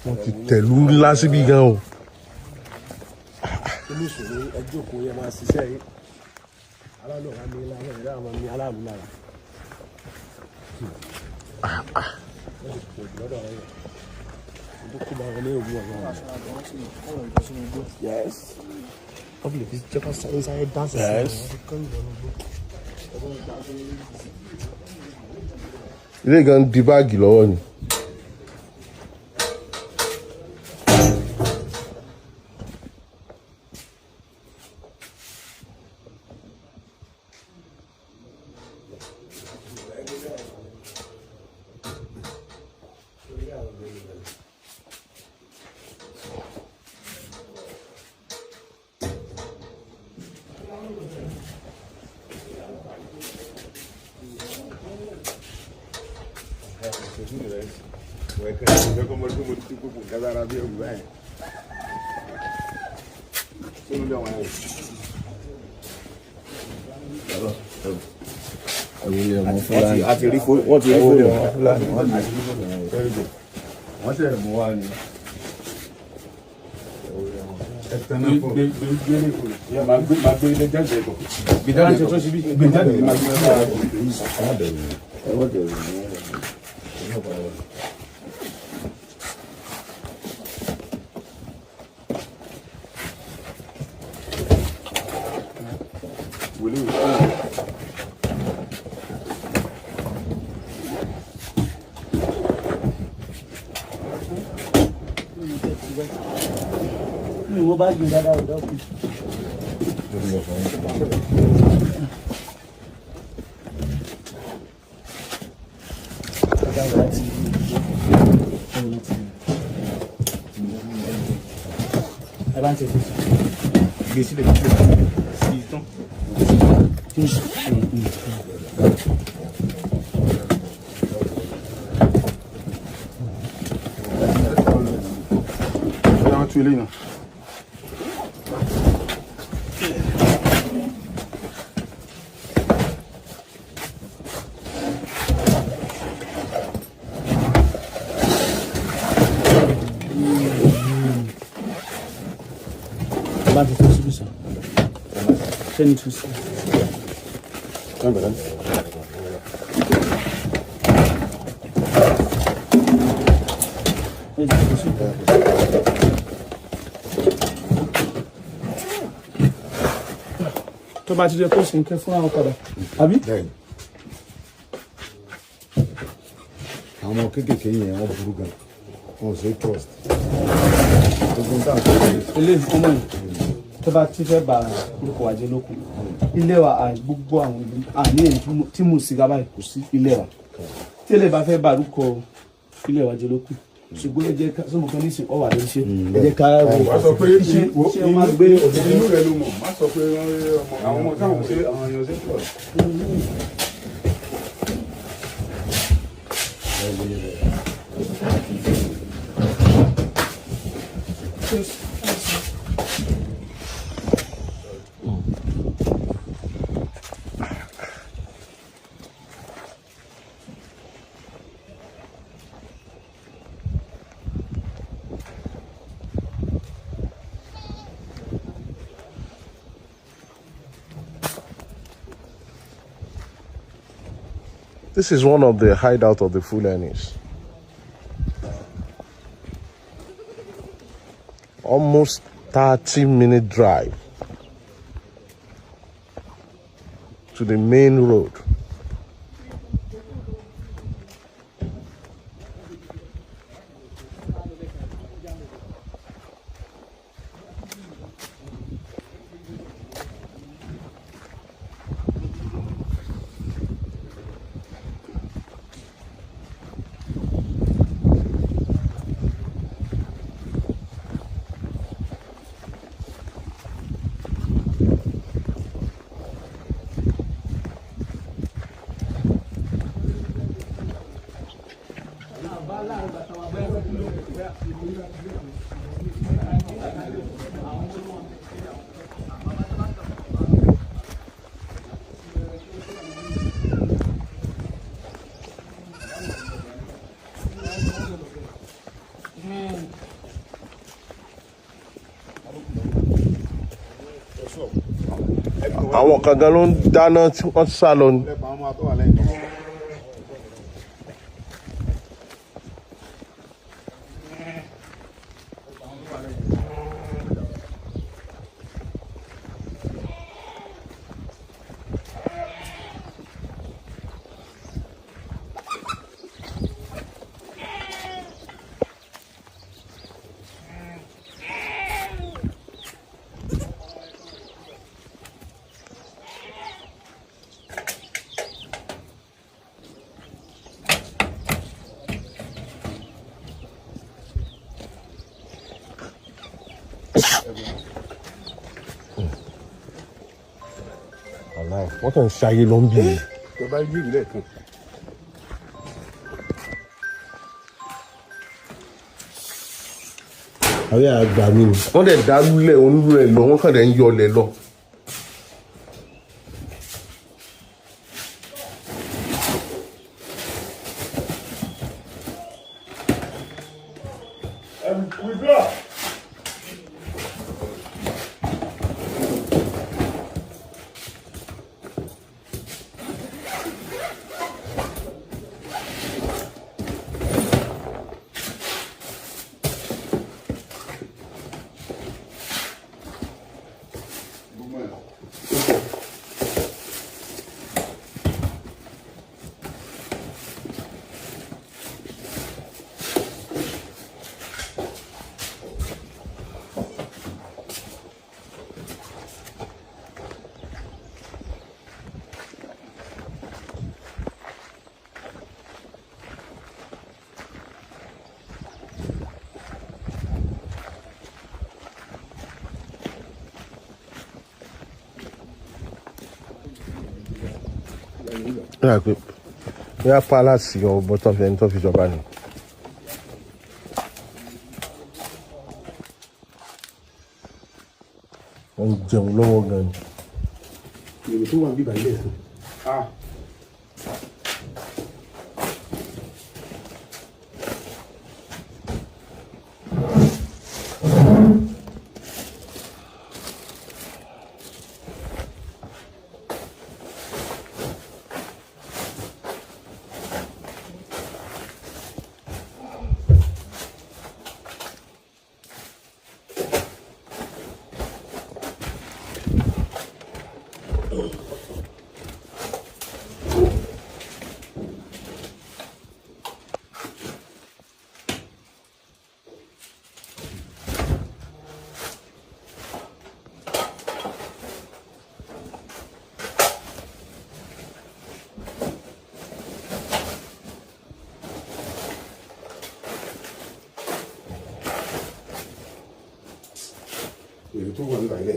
wọ́n ti tẹ̀lú ńlá síbi gan o. Inú ìṣòro ẹjọ́ kò yẹ máa ṣiṣẹ́ yìí. Aláàlú ọ̀gá mi lára ẹ̀rọ àwọn mi aláàlú lára. Wọ́n ti pọ̀ jù lọ́dọ̀ ọ̀rẹ́ yẹn. Ojú kó bá wọn ní òwú ọ̀gá wọn. Yes. Wọ́n fi lè fi jẹ́ ká sáré dáṣẹ̀ sí wọn. Ilé gan di báàgì lọ́wọ́ ni. Wọ́n ti rí fóònù Fulani. Wọ́n ṣe mú wá ní. Máa gbé ilé jáde ẹ̀kọ́. Gbèjáde tó ṣe bí gbèjáde máa gbé Wọ́n bá gbé dáadáa ọ̀dọ́ kù. Ẹ bá ń ṣe fún gbé sílẹ̀ sí tán. tú eléyìí náà. Bá ti tó síbi sàn. Sẹ́ni tó sí. Tó bá ti jẹ́ kó sì ń kẹ́ fún àwọn padà. Àbí? Àwọn ọmọ kéékèèké yẹn wọ́n burú gan. Wọ́n ò ṣe trust. Eléyìí ọmọ yìí tó bá ti fẹ́ bá orúkọ wa jẹ́ lókun. Ilé wa gbogbo àwọn àní èyí tí mo sì gábàá kò sí ilé wa. Tí ilé bá fẹ́ bá orúkọ ilé wa jẹ́ lókun. Ṣùgbọ́n ẹ jẹ́ ká sọ́mọ kan ní ìsìn ọ̀wà ló ń ṣe. Ẹ jẹ́ ká wọ́n sọ pé ṣé wọ́n máa gbé inú rẹ̀ ló mọ̀. Má sọ pé àwọn ọmọ táwọn ṣe àwọn èèyàn ṣe pọ̀. This is one of the hideout of the Fulanis. Almost 30-minute drive to the main road. àwọn kan gan ló ń dáná tí wọ́n sá lọ ni. lẹ́pàá ọmọ àtọ́wà lẹ́yìn tó. wọ́n kàn ń ṣayé ló ń bì í. tó bá yí ìrìlẹ̀ kan. àwọn àgbà mi ni wọ́n dẹ̀ dá lulẹ̀ onírú ẹ̀ lọ wọ́n kàn dẹ̀ ń yọ ọlẹ̀ lọ. Bóyá palace ọ̀bọ tó fi ẹni tó fi jọba ni. wọ́n ń jẹun lọ́wọ́ gan ni. èrò tó wà ń bíbá ilé ẹ̀sìn. èrò tó wà ń bíbá ilé.